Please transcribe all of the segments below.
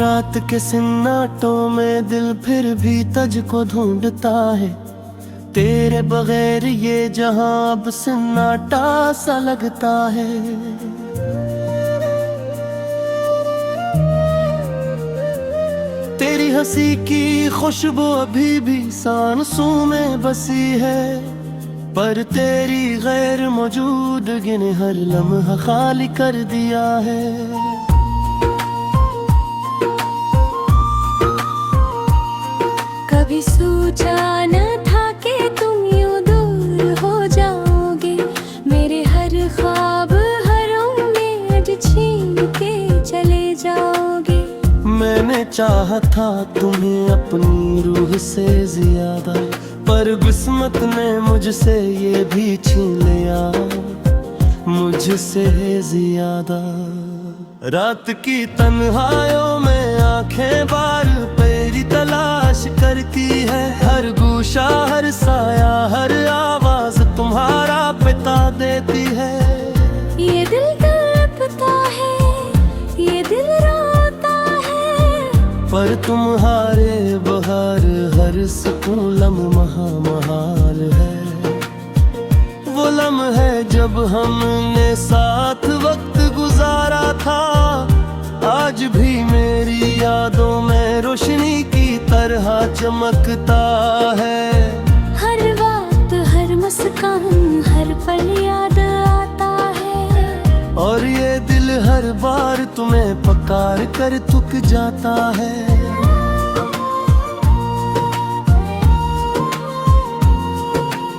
रात के सन्नाटों में दिल फिर भी तुझको ढूंढता है। तेरे बगैर ये जहां अब सन्नाटा सा लगता है। तेरी हंसी की खुशबू अभी भी सांसों में बसी है, पर तेरी गैर मौजूदगी ने हर लम्हा खाली कर दिया है। कभी सोचा न था कि तुम यूं दूर हो जाओगे, मेरे हर ख्वाब हर उम्मीद छीन के चले जाओगे। मैंने चाहा था तुम्हें अपनी रूह से ज्यादा, पर किस्मत ने मुझसे ये भी छीन लिया, मुझसे ज्यादा। रात की तन्हाइयों में आंखें बार तेरी तलाश करती है, हर गूशा हर साया हर आवाज तुम्हारा पिता देती है। ये दिल तड़पता है, ये दिल रोता है, पर तुम्हारे बहार हर सुकून लम्हा महाल है। वो लम्हे जब हमने साथ वक्त गुजारा था, आज भी मेरी यादों में रोशनी की तरह चमकता है। हर वक्त हर मुस्कान हर पल याद आता है, और ये दिल हर बार तुम्हें पुकार कर थक जाता है।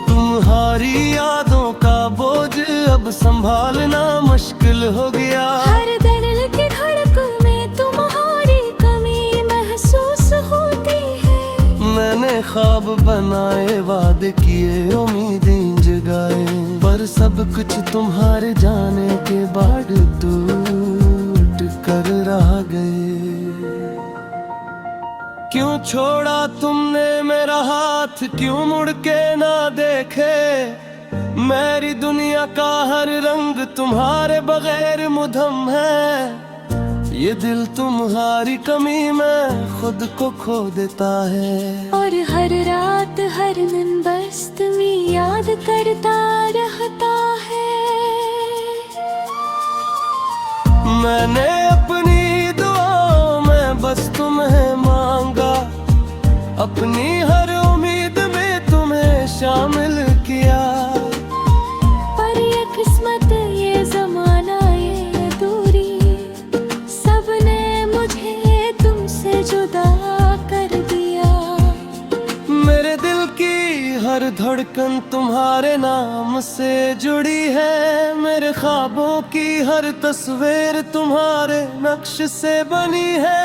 तुम्हारी यादों का बोझ अब संभालना मुश्किल हो गया। हर दिल की धड़कन में तुम्हारी कमी महसूस होती है। मैंने ख्वाब बनाए वादे किए उम्मीदें जगाए, पर सब कुछ तुम्हारे जाने के बाद टूट कर रह गए। क्यों छोड़ा तुमने मेरा हाथ, क्यों मुड़ के ना देखे। मेरी दुनिया का हर रंग तुम्हारे बगैर मुधम है। ये दिल तुम्हारी कमी में खुद को खो देता है, और हर रात हर दिन बस तुम्हें याद करता रहता है। मैंने अपनी दुआओं में बस तुम्हें मांगा, अपनी हर उम्मीद में तुम्हें शामिल किया। पर ये किस्मत ये जमाना ये दूरी, सबने मुझे तुमसे जुदा कर दिया। मेरे दिल की हर धड़कन तुम्हारे नाम से जुड़ी है, मेरे ख्वाबों की हर तस्वीर तुम्हारे नक्श से बनी है।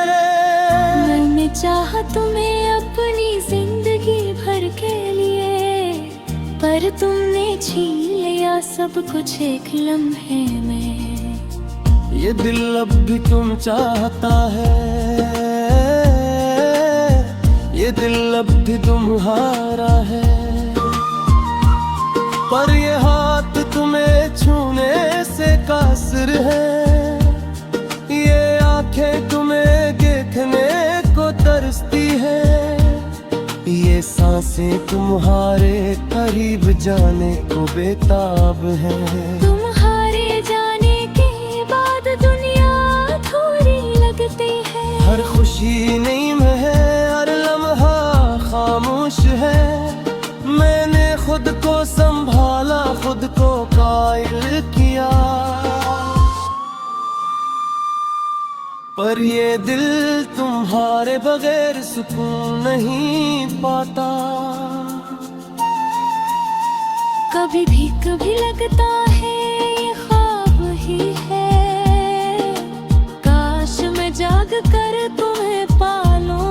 मैंने चाहा तुम्हें अपनी जिंदगी भर के लिए, पर तुमने छीन लिया सब कुछ एक लम्हे में। ये दिल अब भी तुम चाहता है, ये दिल अब भी तुम्हारा है, पर ये हाथ तुम्हें छूने से कासिर है। ये आंखें तुम्हें देखने को तरसती है, ये सांसें तुम्हारे करीब जाने को बेताब है। तुम्हारे जाने के बाद दुनिया थोड़ी लगती है, हर खुशी नहीं में है, हर लम्हा खामोश है। मैंने खुद को संभाला, खुद को कायल किया, पर ये दिल तुम्हारे बगैर सुकून नहीं पाता। कभी लगता है ये ख्वाब ही है, काश मैं जाग कर तुम्हें पालूं।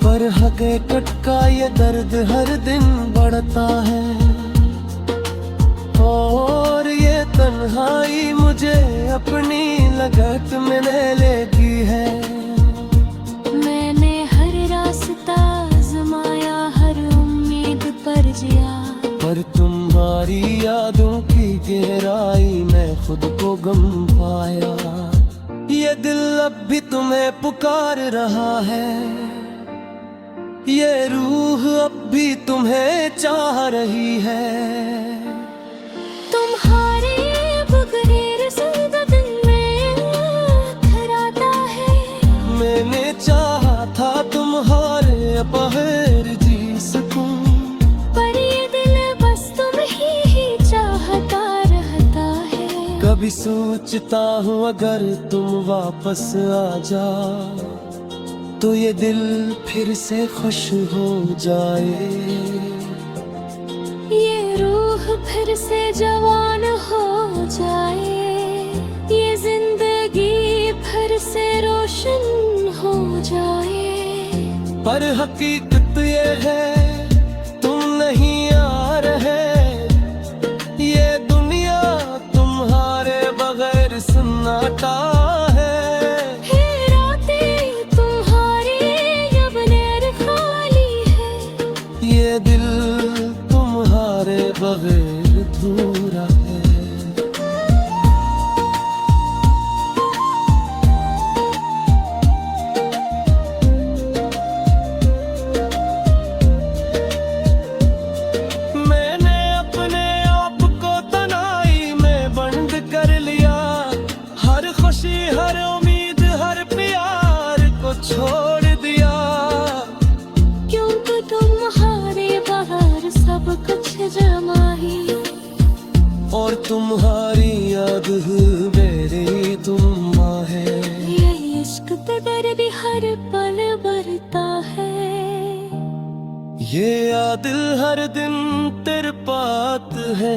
पर हकीकत का ये दर्द हर दिन बढ़ता है, और ये तन्हाई मुझे अपनी लगत में ले लेती है। मैंने हर रास्ता आज़माया, हर उम्मीद पर जिया, पर तुम्हारी यादों की गहराई में खुद को गम पाया। ये दिल अब भी तुम्हें पुकार रहा है, ये रूह अब भी तुम्हें चाह रही है। तुम्हारे बगैर जिंदा दिल में थराता है। मैंने चाहा था तुम्हारे बगैर जी सकूं, पर ये दिल बस तुम ही चाहता रहता है। कभी सोचता हूँ अगर तुम वापस आ जाओ तो ये दिल फिर से खुश हो जाए, ये रूह फिर से जवान हो जाए, ये जिंदगी फिर से रोशन हो जाए। पर हकीकत ये है तुम नहीं आ रहे, ये दुनिया तुम्हारे बगैर सन्नाटा है। रातें तुम्हारी अब नैर खाली है, ये दिल तुम्हारे बगैर अधूरा है। मैंने अपने आप को तन्हाई में बंद कर लिया, हर खुशी हर उम्मीद हर प्यार को छोड़ दिया। क्योंकि तुम्हारे बाहर सब कुछ जमा ही, और तुम्हारी याद मेरी तुम है। ये इश्क पे दर्द हर पल बरता है। ये यादिल हर दिन तेरे पात है।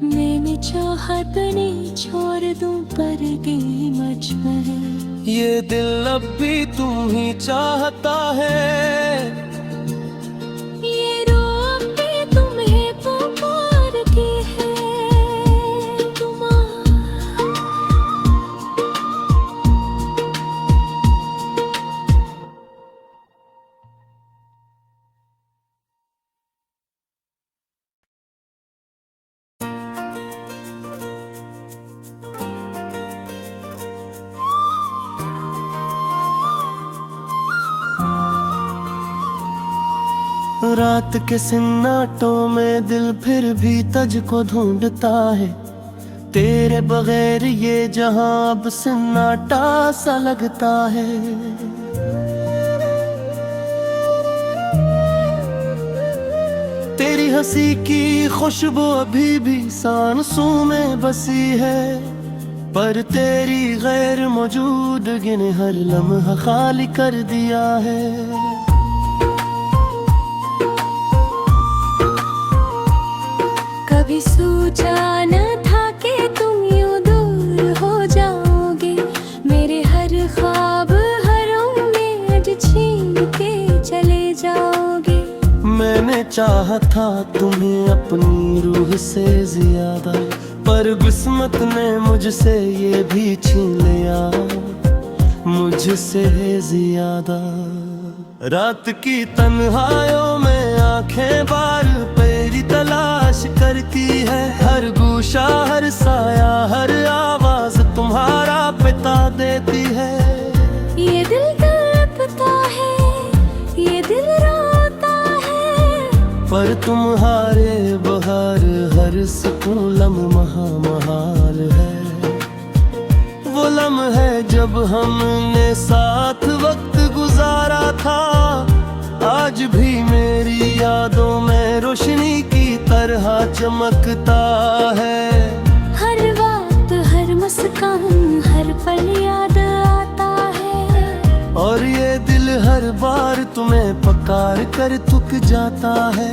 मैंने चाहत नहीं छोड़ दूं पर गई मजबूर। ये दिल अब भी तुम ही चाहता है, ये रूह भी तुम्हें पुकारती है। रात के सन्नाटों में दिल फिर भी तुझको ढूंढता है, तेरे बगैर ये जहां अब सन्नाटा सा लगता है। तेरी हंसी की खुशबू अभी भी सांसों में बसी है, पर तेरी गैर मौजूदगी ने हर लम्हा खाली कर दिया है। कभी सोचा न था कि तुम यूं दूर हो जाओगे, मेरे हर ख्वाब हर उम्मीद छीन के चले जाओगे। मैंने चाहा था तुम्हें अपनी रूह से ज्यादा, पर किस्मत ने मुझसे ये भी छीन लिया, मुझसे ज्यादा। रात की तन्हाइयों में आंखें बार तेरी तलाश करती है, हर गूशा हर साया हर आवाज तुम्हारा पिता देती है। ये दिल तड़पता है, ये दिल रोता है, पर तुम्हारे बहार हर सुकून लम्हा महाल है। वो लम्हे जब हमने साथ वक्त गुजारा था, आज भी मेरी यादों में रोशनी की तरह चमकता है। हर वक्त हर मुस्कान हर पल याद आता है, और ये दिल हर बार तुम्हें पुकार कर थक जाता है।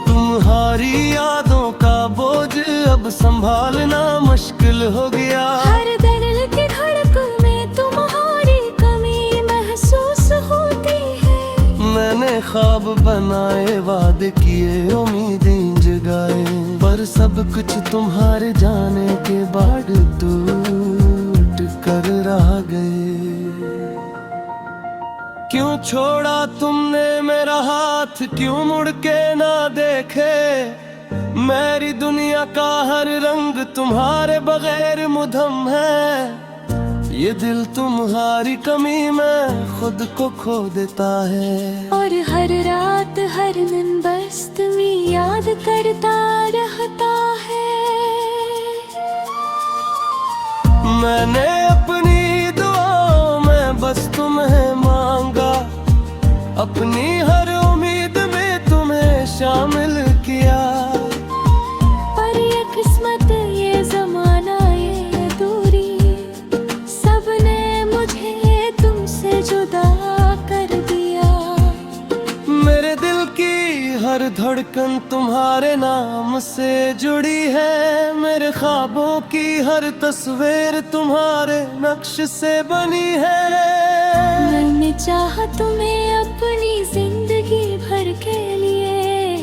तुम्हारी यादों का बोझ अब संभालना मुश्किल हो गया। हर दिल की धड़कन में तुम्हारी कमी महसूस होती है। मैंने ख्वाब बनाए वादे किए उम्मीदें जगाए, पर सब कुछ तुम्हारे जाने के बाद टूट कर रह गए। क्यों छोड़ा तुमने मेरा हाथ, क्यों मुड़ के ना देखे, मेरी दुनिया का हर रंग तुम्हारे बगैर मुधम है। ये दिल तुम्हारी कमी में खुद को खो देता है। और हर रात हर दिन बस तुम्हें याद करता रहता है। मैंने अपनी दुआओं में बस तुम्हें मांगा, अपनी हर उम्मीद में तुम्हें शामिल किया। पर ये किस्मत, ये जमाना, ये दूरी, सबने मुझे तुमसे जुदा कर दिया। मेरे दिल की हर धड़कन तुम्हारे नाम से जुड़ी है। मेरे ख्वाबों की हर तस्वीर तुम्हारे नक्श से बनी है। मैंने चाहा तुम्हें अपनी जिंदगी भर के लिए,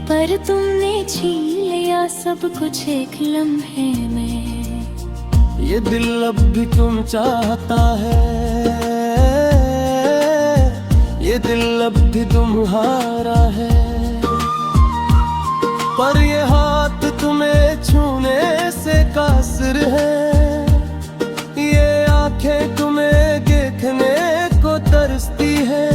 पर तुमने छीन लिया सब कुछ एक लम्हे में। ये दिल अब भी तुम चाहता है, ये दिल अब भी तुम्हारा है। पर ये हाथ तुम्हें छूने से कासिर है। ये आंखें तुम्हें देखने को तरसती है।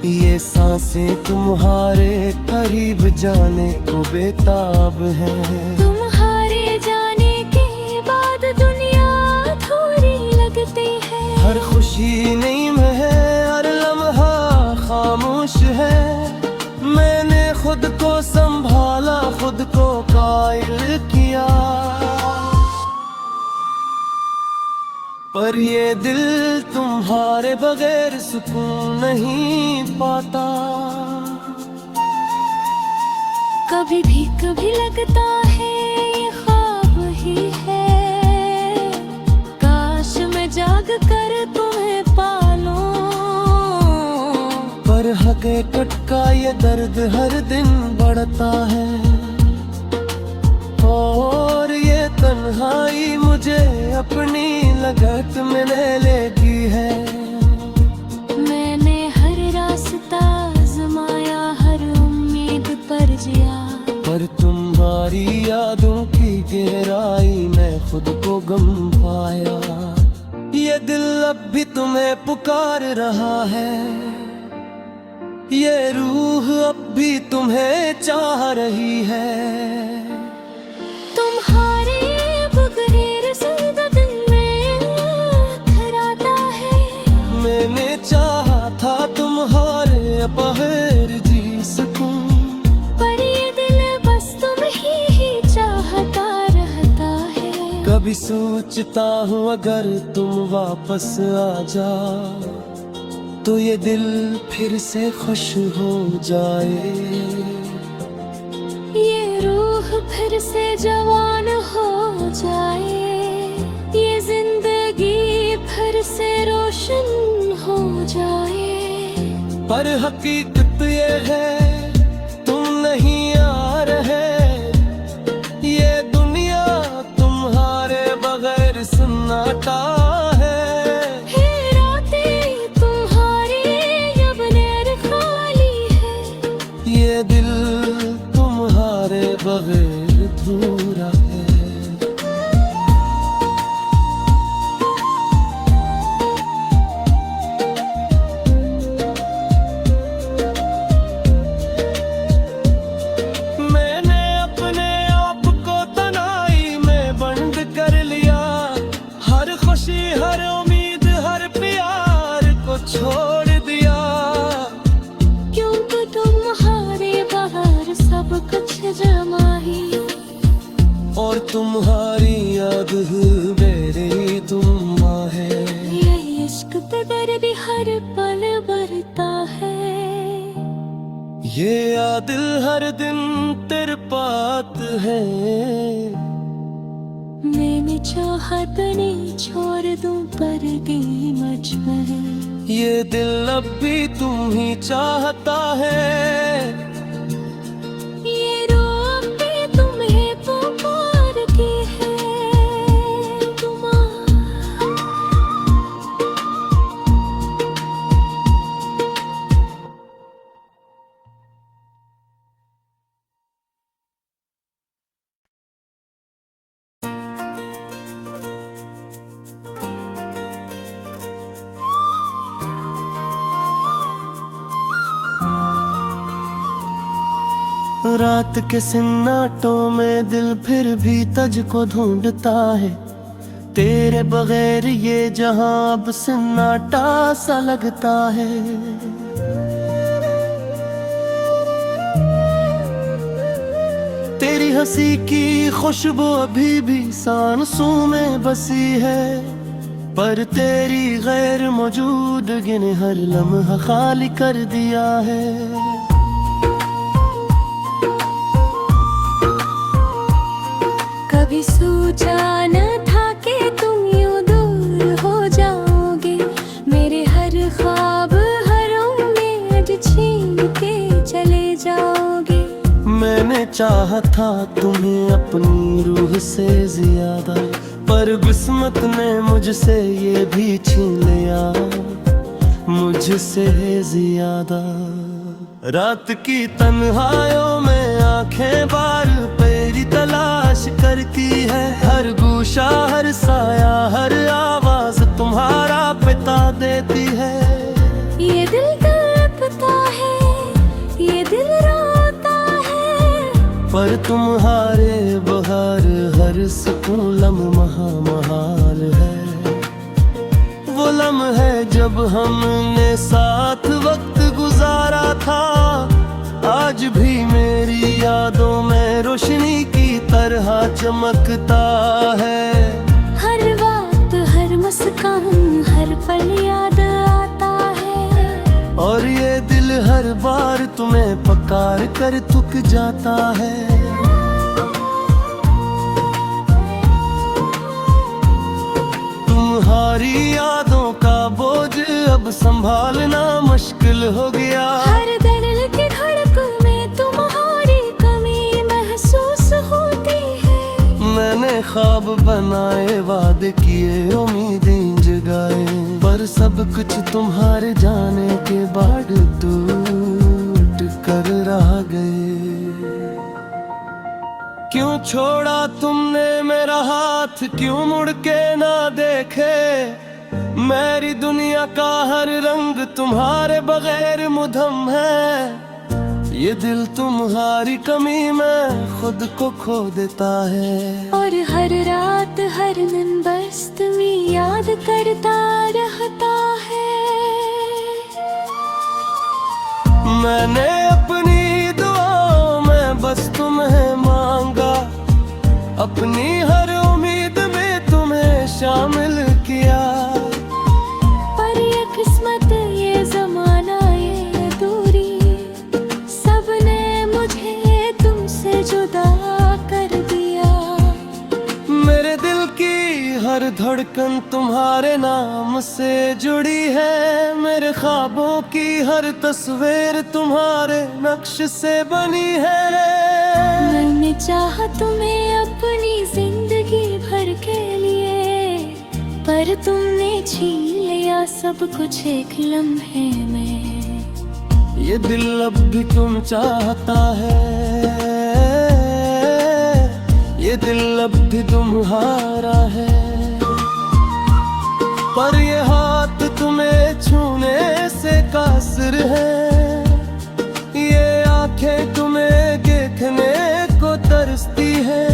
ये सांसें तुम्हारे करीब जाने को बेताब है। तुम्हारे जाने के बाद दुनिया थोड़ी लगती है। हर खुशी नहीं में है, हर लम्हा खामोश है। मैंने खुद को संभाला, खुद को कायल किया। पर ये दिल तुम्हारे बगैर सुकून नहीं पाता। कभी लगता है ये ख्वाब ही है। काश मैं जाग कर तुम्हें पालूं। पर हकीकत का ये दर्द हर दिन बढ़ता है। और ये तन्हाई मुझे अपनी लगत में ले लेती है। मैंने हर रास्ता आज़माया, हर उम्मीद पर जिया, पर तुम्हारी यादों की गहराई में खुद को गम पाया। ये दिल अब भी तुम्हें पुकार रहा है। ये रूह अब भी तुम्हें चाह रही है। तुम्हारे बगैर जिंदा दिल में थराता है। मैंने चाहा था तुम्हारे बगैर जी सकूं, पर ये दिल बस तुम ही चाहता रहता है। कभी सोचता हूँ अगर तुम वापस आ जाओ तो ये दिल फिर से खुश हो जाए। ये रूह फिर से जवान हो जाए। ये जिंदगी फिर से रोशन हो जाए। पर हकीकत ये है तुम नहीं आ रहे। ये दुनिया तुम्हारे बगैर सन्नाटा है। रातें तुम्हारी अब नैर खाली है। ये दिल तुम्हारे बगैर अधूरा है। मैंने अपने आप को तन्हाई में बंद कर लिया। हर खुशी, हर उम्मीद, हर प्यार को छोड़ दिया। क्योंकि तुम्हारे बाहर सब कुछ जमा ही, और तुम्हारी याद मेरी तुम है। ये इश्क पे दर्द हर पल बरता है। ये दिल हर दिन तेरे पात है। मैंने चाहत नहीं छोड़ दूं, पर दिल मुझ में। ये दिल अब भी तुम ही चाहता है। रात के सन्नाटों में दिल फिर भी तुझको ढूंढता है। तेरे बगैर ये जहां अब सन्नाटा सा लगता है। तेरी हंसी की खुशबू अभी भी सांसों में बसी है, पर तेरी गैर मौजूदगी ने हर लम्हा खाली कर दिया है। कभी सोचा न था कि तुम यूं दूर हो जाओगे, मेरे हर ख्वाब हर उम्मीद छीन के चले जाओगे। मैंने चाहा था तुम्हें अपनी रूह से ज्यादा, पर किस्मत ने मुझसे ये भी छीन लिया, मुझसे ज्यादा। रात की तन्हाइयों में आंखें बार तेरी तलाश करती है, हर गूशा हर साया हर आवाज तुम्हारा पिता देती है। ये दिल तड़पता है, ये दिल रोता है, पर तुम्हारे बहार हर सुकून लम्हा महाल है। वो लम्हे जब हमने साथ वक्त गुजारा था, आज भी मेरी यादों में रोशनी की तरह चमकता है। हर वक्त हर मुस्कान हर पल याद आता है, और ये दिल हर बार तुम्हें पुकार कर थक जाता है। तुम्हारी यादों का बोझ अब संभालना मुश्किल हो गया। हर दिल की धड़कन में तुम्हारी कमी महसूस होती है। मैंने ख्वाब बनाए वादे किए उम्मीदें जगाए, पर सब कुछ तुम्हारे जाने के बाद टूट कर रह गए। क्यों छोड़ा तुमने मेरा हाथ, क्यों मुड़ के ना देखे, मेरी दुनिया का हर रंग तुम्हारे बगैर मुधम है। ये दिल तुम्हारी कमी में खुद को खो देता है, और हर रात हर दिन बस तुम्हें याद करता रहता है। मैंने अपनी दुआओं में बस तुम्हें मांगा, अपनी हर उम्मीद में तुम्हें शामिल किया। पर ये किस्मत ये जमाना ये दूरी, सबने मुझे तुमसे जुदा कर दिया। मेरे दिल की हर धड़कन तुम्हारे नाम से जुड़ी है, मेरे ख्वाबों की हर तस्वीर तुम्हारे नक्श से बनी है। मैंने चाहा तुम्हें अपनी जिंदगी भर के लिए, पर तुमने छीन लिया सब कुछ एक लम्हे में। ये दिल अब भी तुम चाहता है, ये दिल अब भी तुम्हारा है, पर ये हाथ तुम्हें छूने से कासिर है। ये आंखें तुम्हें देखने को तरसती है,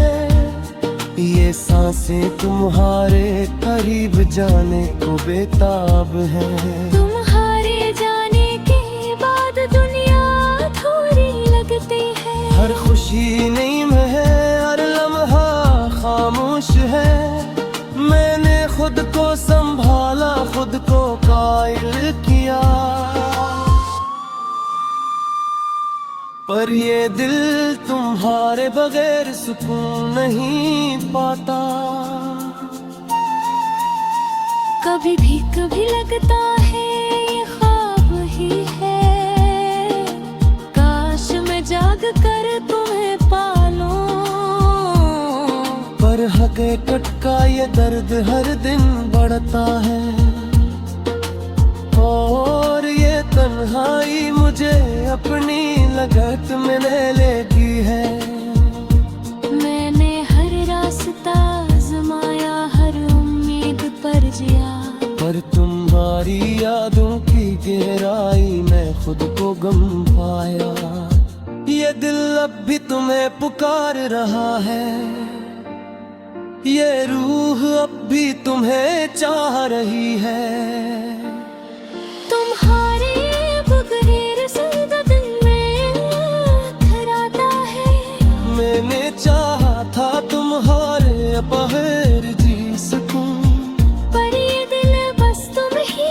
ये सांसें तुम्हारे करीब जाने को बेताब है। तुम्हारे जाने के बाद दुनिया थोड़ी लगती है, हर खुशी नहीं में है, हर लम्हा खामोश है। मैंने खुद को संभाला, खुद को कायल किया, पर ये दिल तुम्हारे बगैर सुकून नहीं पाता। कभी लगता है ये ख्वाब ही है, काश मैं जाग कर तुम्हें पालूं। पर हकीकत का ये दर्द हर दिन बढ़ता है, और ये तन्हाई मुझे अपनी लगत में ले लेती है। मैंने हर रास्ता आज़माया, हर उम्मीद पर जिया, पर तुम्हारी यादों की गहराई में खुद को गम पाया। ये दिल अब भी तुम्हें पुकार रहा है, ये रूह अब भी तुम्हें चाह रही है। तुम्हारे बगैर जिंदा दिल में थराता है। मैंने चाहा था तुम्हारे बगैर जी सकूं, पर ये दिल बस तुम ही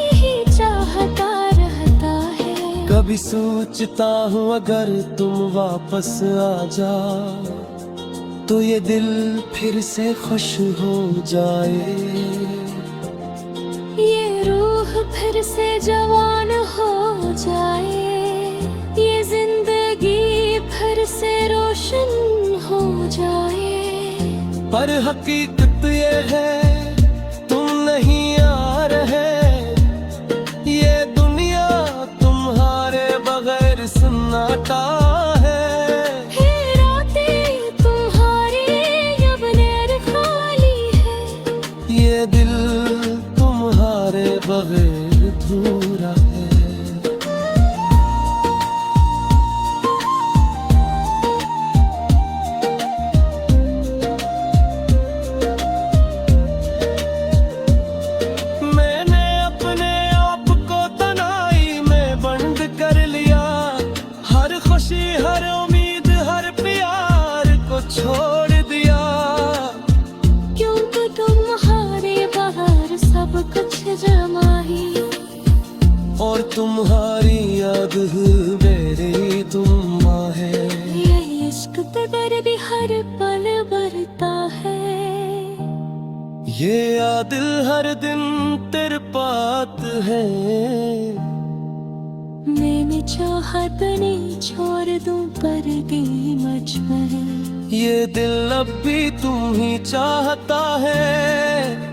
चाहता रहता है। कभी सोचता हूँ अगर तुम वापस आ जाओ तो ये दिल फिर से खुश हो जाए, ये रूह फिर से जवान हो जाए, ये जिंदगी फिर से रोशन हो जाए। पर हकीकत ये है तुम नहीं आ रहे, ये दुनिया तुम्हारे बगैर सन्नाटा है। ये दिल तुम्हारे बगैर अधूरा है। मैंने अपने आप को तन्हाई में बंद कर लिया, हर खुशी हर उम्मीद हर प्यार को छोड़ दिया। क्योंकि तुम्हारे बाहर सब कुछ जमा ही, और तुम्हारी याद मेरी तुम है। ये इश्क पे दर्द हर पल बरता है। ये यादिल हर दिन तेरे पात है। मैंने चाहत नहीं छोड़ दूं पर दिल मुझ में। ये दिल अब भी तुम ही चाहता है।